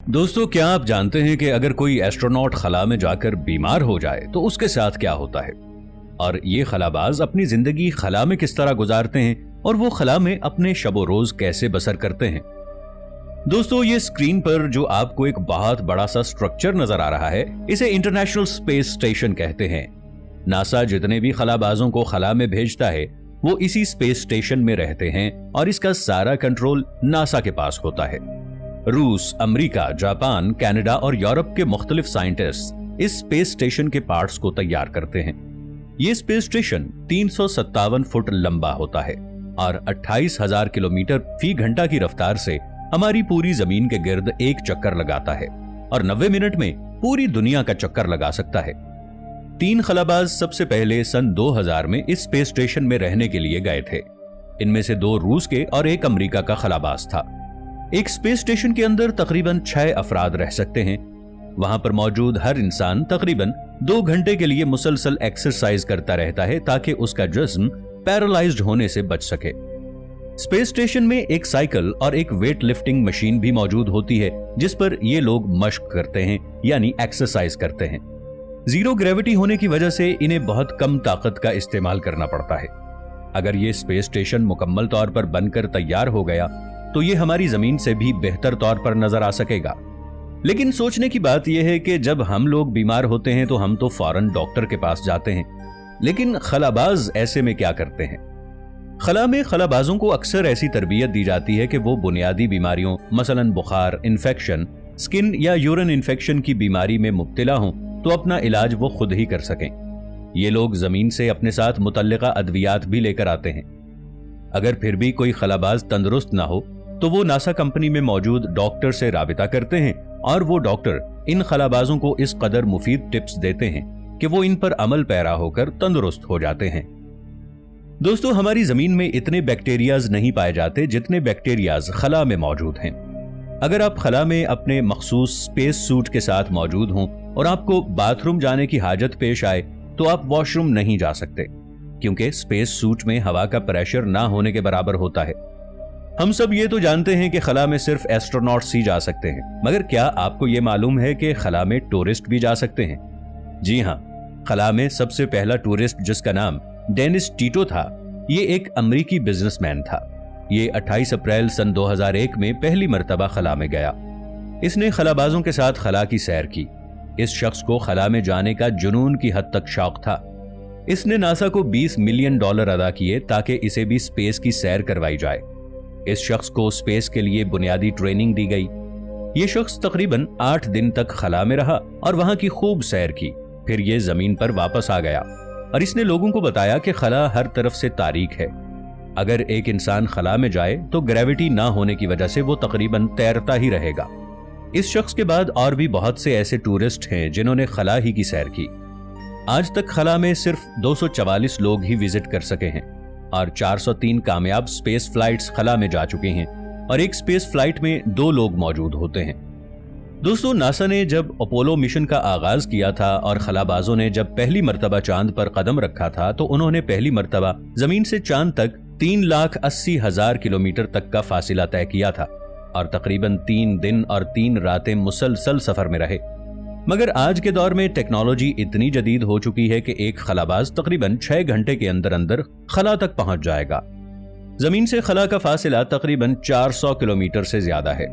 दोस्तों, क्या आप जानते हैं कि अगर कोई एस्ट्रोनॉट खला में जाकर बीमार हो जाए तो उसके साथ क्या होता है, और ये खलाबाज अपनी जिंदगी खला में किस तरह गुजारते हैं और वो खला में अपने शबो रोज कैसे बसर करते हैं। दोस्तों, ये स्क्रीन पर जो आपको एक बहुत बड़ा सा स्ट्रक्चर नजर आ रहा है, इसे इंटरनेशनल स्पेस स्टेशन कहते हैं। नासा जितने भी खलाबाजों को खला में भेजता है वो इसी स्पेस स्टेशन में रहते हैं और इसका सारा कंट्रोल नासा के पास होता है। रूस, अमेरिका, जापान, कनाडा और यूरोप के मुख्तलिफ साइंटिस्ट इस स्पेस स्टेशन के पार्ट्स को तैयार करते हैं। ये स्पेस स्टेशन 357 फुट लंबा होता है और 28,000 किलोमीटर फी घंटा की रफ्तार से हमारी पूरी जमीन के गिर्द एक चक्कर लगाता है और 90 मिनट में पूरी दुनिया का चक्कर लगा सकता है। 3 खलाबाज सबसे पहले सन 2000 में इस स्पेस स्टेशन में रहने के लिए गए थे। इनमें से 2 रूस के और 1 अमेरिका का खलाबाज था। एक स्पेस स्टेशन के अंदर तकरीबन 6 अफराद रह सकते हैं। वहां पर मौजूद हर इंसान तकरीबन 2 घंटे के लिए मुसलसल एक्सरसाइज करता रहता है ताकि उसका जिस्म पैरालाइज्ड होने से बच सके। स्पेस स्टेशन में एक साइकिल और एक वेट लिफ्टिंग मशीन भी मौजूद होती है जिस पर ये लोग मश्क करते हैं, यानी एक्सरसाइज करते हैं। जीरो ग्रेविटी होने की वजह से इन्हें बहुत कम ताकत का इस्तेमाल करना पड़ता है। अगर ये स्पेस स्टेशन मुकम्मल तौर पर बनकर तैयार हो गया तो ये हमारी जमीन से भी बेहतर तौर पर नजर आ सकेगा। लेकिन सोचने की बात यह है कि जब हम लोग बीमार होते हैं तो हम तो फौरन डॉक्टर के पास जाते हैं, लेकिन खलाबाज ऐसे में क्या करते हैं? खला में खलाबाजों को अक्सर ऐसी तरबियत दी जाती है कि वो बुनियादी बीमारियों मसलन बुखार, इन्फेक्शन, स्किन या यूरिन इन्फेक्शन की बीमारी में मुब्तला हों तो अपना इलाज वो खुद ही कर सकें। ये लोग जमीन से अपने साथ मुतल्लिका अद्वियात भी लेकर आते हैं। अगर फिर भी कोई खलाबाज तंदुरुस्त ना हो तो वो नासा कंपनी में मौजूद डॉक्टर से राबिता करते हैं और वो डॉक्टर इन खलाबाजों को इस कदर मुफीद टिप्स देते हैं कि वो इन पर अमल पैरा होकर तंदुरुस्त हो जाते हैं। दोस्तों, हमारी जमीन में इतने बैक्टीरियाज नहीं पाए जाते जितने बैक्टीरियाज खला में मौजूद हैं। अगर आप खला में अपने मखसूस स्पेस सूट के साथ मौजूद हों और आपको बाथरूम जाने की हाजत पेश आए तो आप वॉशरूम नहीं जा सकते, क्योंकि स्पेस सूट में हवा का प्रेशर ना होने के बराबर होता है। हम सब ये तो जानते हैं कि खला में सिर्फ एस्ट्रोनॉट्स ही जा सकते हैं, मगर क्या आपको ये मालूम है कि खला में टूरिस्ट भी जा सकते हैं? जी हाँ, खला में सबसे पहला टूरिस्ट जिसका नाम डेनिस टीटो था, ये एक अमरीकी बिजनेसमैन था। ये 28 अप्रैल सन 2001 में पहली मर्तबा खला में गया। इसने खलाबाजों के साथ खला की सैर की। इस शख्स को खला में जाने का जुनून की हद तक शौक था। इसने नासा को $20 मिलियन अदा किए ताकि इसे भी स्पेस की सैर करवाई जाए। इस शख्स को स्पेस के लिए बुनियादी ट्रेनिंग दी गई। ये शख्स तकरीबन 8 दिन तक खला में रहा और वहां की खूब सैर की। फिर ये जमीन पर वापस आ गया और इसने लोगों को बताया कि खला हर तरफ से तारीक है। अगर एक इंसान खला में जाए तो ग्रेविटी ना होने की वजह से वो तकरीबन तैरता ही रहेगा। इस शख्स के बाद और भी बहुत से ऐसे टूरिस्ट हैं जिन्होंने खला ही की सैर की। आज तक खला में सिर्फ 244 लोग ही विजिट कर सके हैं और 403 कामयाब स्पेस फ्लाइट्स खला में जा चुके हैं और एक स्पेस फ्लाइट में 2 लोग मौजूद होते हैं। दोस्तों, नासा ने जब अपोलो मिशन का आगाज किया था और खलाबाजों ने जब पहली मर्तबा चांद पर कदम रखा था तो उन्होंने पहली मर्तबा जमीन से चांद तक 3,80,000 किलोमीटर तक का फासिला तय किया था और तकरीबन 3 दिन और 3 रातें मुसलसल सफर में रहे। मगर आज के दौर में टेक्नोलॉजी इतनी जदीद हो चुकी है कि एक खलाबाज तकरीबन 6 घंटे के अंदर अंदर खला तक पहुंच जाएगा। जमीन से खला का फासिला तकरीबन 400 किलोमीटर से ज्यादा है।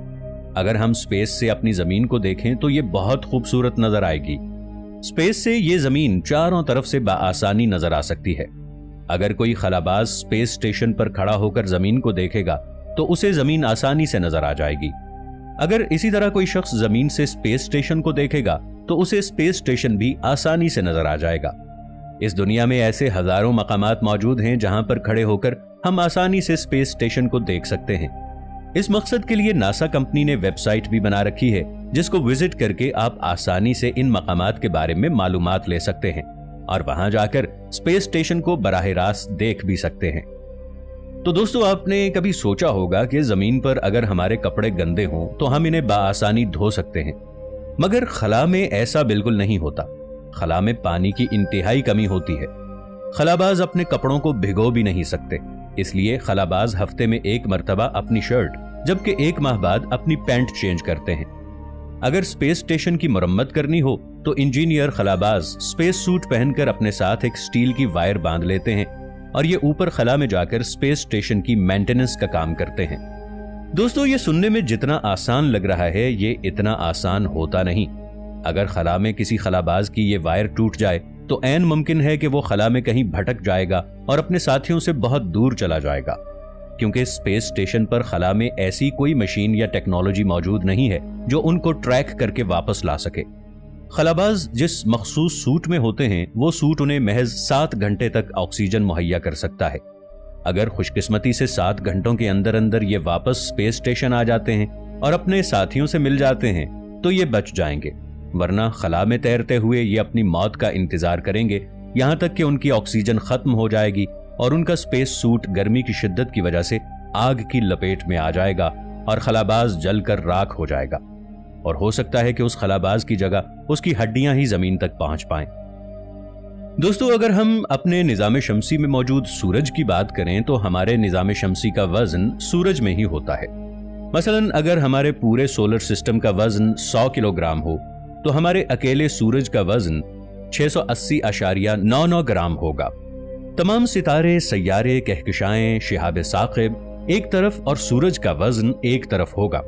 अगर हम स्पेस से अपनी जमीन को देखें तो ये बहुत खूबसूरत नजर आएगी। स्पेस से ये जमीन चारों तरफ से बाआसानी नजर आ सकती है। अगर कोई खलाबाज स्पेस स्टेशन पर खड़ा होकर जमीन को देखेगा तो उसे जमीन आसानी से नजर आ जाएगी। अगर इसी तरह कोई शख्स जमीन से स्पेस स्टेशन को देखेगा तो उसे स्पेस स्टेशन भी आसानी से नजर आ जाएगा। इस दुनिया में ऐसे हजारों मकामात मौजूद हैं जहां पर खड़े होकर हम आसानी से स्पेस स्टेशन को देख सकते हैं। इस मकसद के लिए नासा कंपनी ने वेबसाइट भी बना रखी है जिसको विजिट करके आप आसानी से इन मकामात के बारे में मालूमात ले सकते हैं और वहां जाकर स्पेस स्टेशन को बराह रास्त देख भी सकते हैं। तो दोस्तों, आपने कभी सोचा होगा कि जमीन पर अगर हमारे कपड़े गंदे हों तो हम इन्हें बाआसानी धो सकते हैं, मगर खला में ऐसा बिल्कुल नहीं होता। खला में पानी की इंतहाई कमी होती है। खलाबाज अपने कपड़ों को भिगो भी नहीं सकते, इसलिए खलाबाज हफ्ते में 1 मर्तबा अपनी शर्ट जबकि 1 माह बाद अपनी पैंट चेंज करते हैं। अगर स्पेस स्टेशन की मरम्मत करनी हो तो इंजीनियर खलाबाज स्पेस सूट पहनकर अपने साथ एक स्टील की वायर बांध लेते हैं और ये ऊपर खला में जाकर स्पेस स्टेशन की मेंटेनेंस का काम करते हैं। दोस्तों, ये सुनने में जितना आसान लग रहा है, ये इतना आसान होता नहीं। अगर खला में किसी खलाबाज की ये वायर टूट जाए तो ऐन मुमकिन है कि वो खला में कहीं भटक जाएगा और अपने साथियों से बहुत दूर चला जाएगा, क्योंकि स्पेस स्टेशन पर खला में ऐसी कोई मशीन या टेक्नोलॉजी मौजूद नहीं है जो उनको ट्रैक करके वापस ला सके। खलाबाज जिस मखसूस सूट में होते हैं, वो सूट उन्हें महज 7 घंटे तक ऑक्सीजन मुहैया कर सकता है। अगर खुशकिस्मती से 7 घंटों के अंदर अंदर ये वापस स्पेस स्टेशन आ जाते हैं और अपने साथियों से मिल जाते हैं तो ये बच जाएंगे, वरना खला में तैरते हुए ये अपनी मौत का इंतजार करेंगे यहां तक कि उनकी ऑक्सीजन खत्म हो जाएगी और उनका स्पेस सूट गर्मी की शिद्दत की वजह से आग की लपेट में आ जाएगा और खलाबाज जलकर राख हो जाएगा, और हो सकता है कि उस खलाबाज की जगह उसकी हड्डियां ही जमीन तक पहुंच पाएं। दोस्तों, अगर हम अपने निजाम शमसी में मौजूद सूरज की बात करें तो हमारे निजाम शमसी का वजन सूरज में ही होता है। मसलन अगर हमारे पूरे सोलर सिस्टम का वजन 100 किलोग्राम हो तो हमारे अकेले सूरज का वजन 680.99 ग्राम होगा। तमाम सितारे, सैयारे, कहकशाएं, शिहाब साकिब एक तरफ और सूरज का वजन एक तरफ होगा।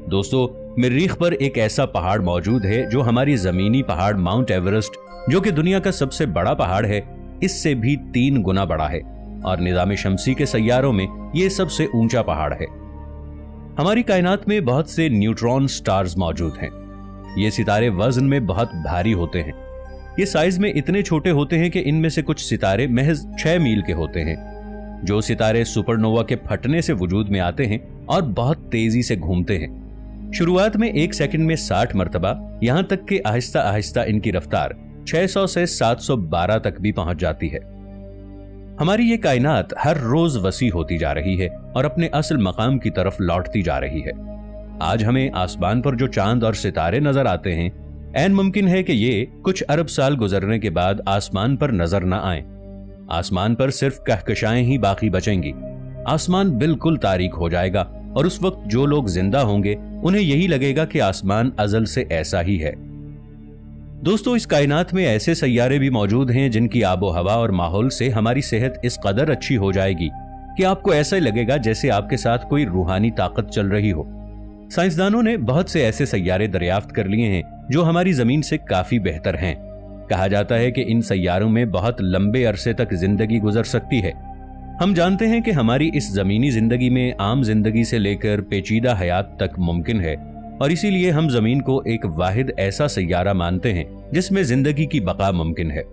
दोस्तों, मरीख पर एक ऐसा पहाड़ मौजूद है जो हमारी जमीनी पहाड़ माउंट एवरेस्ट, जो कि दुनिया का सबसे बड़ा पहाड़ है, इससे भी 3 गुना बड़ा है, और निजाम शमसी के सैयारों में यह सबसे ऊंचा पहाड़ है। हमारी कायनात में बहुत से न्यूट्रॉन स्टार्स मौजूद हैं। ये सितारे वजन में बहुत भारी होते हैं। ये साइज में इतने छोटे होते हैं कि इनमें से कुछ सितारे महज 6 मील के होते हैं। जो सितारे सुपरनोवा के फटने से वजूद में आते हैं और बहुत तेजी से घूमते हैं। शुरुआत में 1 सेकंड में 60 मरतबा, यहां तक कि आहिस्ता आहिस्ता इनकी रफ्तार 600 से 712 तक भी पहुंच जाती है। हमारी ये कायनात हर रोज वसी होती जा रही है और अपने असल मकाम की तरफ लौटती जा रही है। आज हमें आसमान पर जो चांद और सितारे नजर आते हैं, ऐन मुमकिन है कि ये कुछ अरब साल गुजरने के बाद आसमान पर नजर न आए। आसमान पर सिर्फ कहकशाएं ही बाकी बचेंगी। आसमान बिल्कुल तारीक हो जाएगा और उस वक्त जो लोग जिंदा होंगे उन्हें यही लगेगा कि आसमान अजल से ऐसा ही है। दोस्तों, इस कायनात में ऐसे सैयारे भी मौजूद हैं जिनकी आबो हवा और माहौल से हमारी सेहत इस कदर अच्छी हो जाएगी कि आपको ऐसा ही लगेगा जैसे आपके साथ कोई रूहानी ताकत चल रही हो। साइंसदानों ने बहुत से ऐसे सैयारे दरियाफ्त कर लिए हैं जो हमारी जमीन से काफी बेहतर हैं। कहा जाता है कि इन सैयारों में बहुत लंबे अरसे तक जिंदगी गुजर सकती है। हम जानते हैं कि हमारी इस जमीनी जिंदगी में आम जिंदगी से लेकर पेचीदा हयात तक मुमकिन है, और इसीलिए हम जमीन को एक वाहिद ऐसा सैयारा मानते हैं जिसमें जिंदगी की बका मुमकिन है।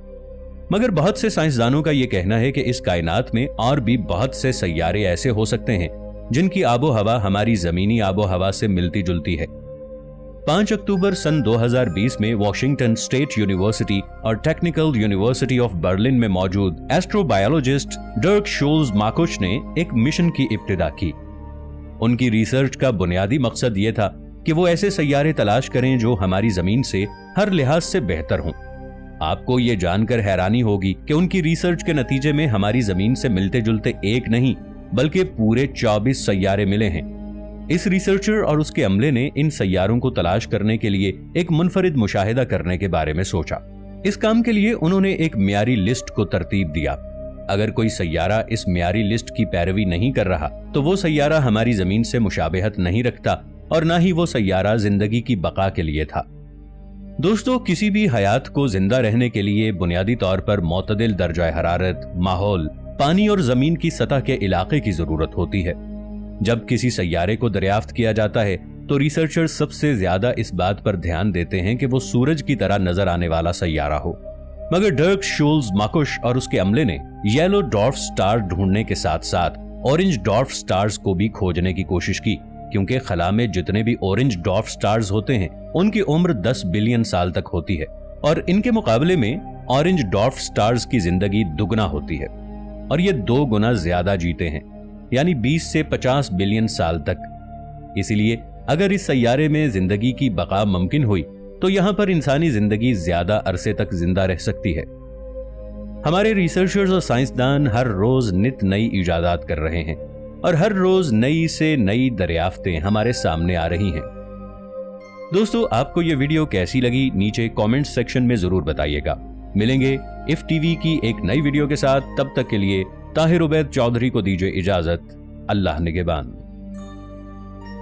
मगर बहुत से साइंसदानों का यह कहना है कि इस कायनात में और भी बहुत से सैयारे ऐसे हो सकते हैं जिनकी आबो हवा हमारी जमीनी आबो हवा से मिलती जुलती है। 5 अक्टूबर सन 2020 में वॉशिंगटन स्टेट यूनिवर्सिटी और टेक्निकल यूनिवर्सिटी ऑफ बर्लिन में मौजूद एस्ट्रोबायोलॉजिस्ट डर्क शोल्ज-मार्कुश ने एक मिशन की इब्तिदा की। उनकी रिसर्च का बुनियादी मकसद यह था कि वो ऐसे सैयारे तलाश करें जो हमारी जमीन से हर लिहाज से बेहतर हों। आपको ये जानकर हैरानी होगी कि उनकी रिसर्च के नतीजे में हमारी जमीन से मिलते जुलते एक नहीं बल्कि पूरे 24 सैयारे मिले हैं। इस रिसर्चर और उसके अमले ने इन सैयारों को तलाश करने के लिए एक मुनफरिद मुशाहिदा करने के बारे में सोचा। इस काम के लिए उन्होंने एक मियारी लिस्ट को तरतीब दिया। अगर कोई सैयारा इस मियारी लिस्ट की पैरवी नहीं कर रहा तो वो सैयारा हमारी जमीन से मुशाबहत नहीं रखता और ना ही वो सैयारा जिंदगी की बका के लिए था। दोस्तों, किसी भी हयात को जिंदा रहने के लिए बुनियादी तौर पर मोतदिल दर्जा हरारत, माहौल, पानी और जमीन की सतह के इलाके की जरूरत होती है। जब किसी सैयारे को दरियाफ्त किया जाता है तो रिसर्चर्स सबसे ज्यादा इस बात पर ध्यान देते हैं कि वो सूरज की तरह नजर आने वाला सैयारा हो। मगर डर्क शोल्ज-मार्कुश और उसके अमले ने येलो डॉर्फ स्टार ढूंढने के साथ साथ ऑरेंज डॉर्फ स्टार्स को भी खोजने की कोशिश की, क्योंकि खला में जितने भी ऑरेंज डॉर्फ स्टार्स होते हैं उनकी उम्र 10 बिलियन साल तक होती है, और इनके मुकाबले में ऑरेंज डॉर्फ स्टार्स की जिंदगी दुगना होती है और ये 2 गुना ज्यादा जीते हैं, यानी 20 से 50 बिलियन साल तक। इसीलिए अगर इस सैयारे में जिंदगी की बका मुमकिन हुई तो यहां पर इंसानी जिंदगी ज्यादा अरसे तक जिंदा रह सकती है। हमारे रिसर्चर्स और साइंसदान हर रोज नित नई इजादात कर रहे हैं और हर रोज नई से नई दरियाफ्तें हमारे सामने आ रही हैं। दोस्तों, आपको ये वीडियो कैसी लगी नीचे कमेंट सेक्शन में जरूर बताइएगा। मिलेंगे इफ टीवी की एक नई वीडियो के साथ। तब तक के लिए ताहिर उबैद चौधरी को दीजिए इजाजत। अल्लाह निगहबान।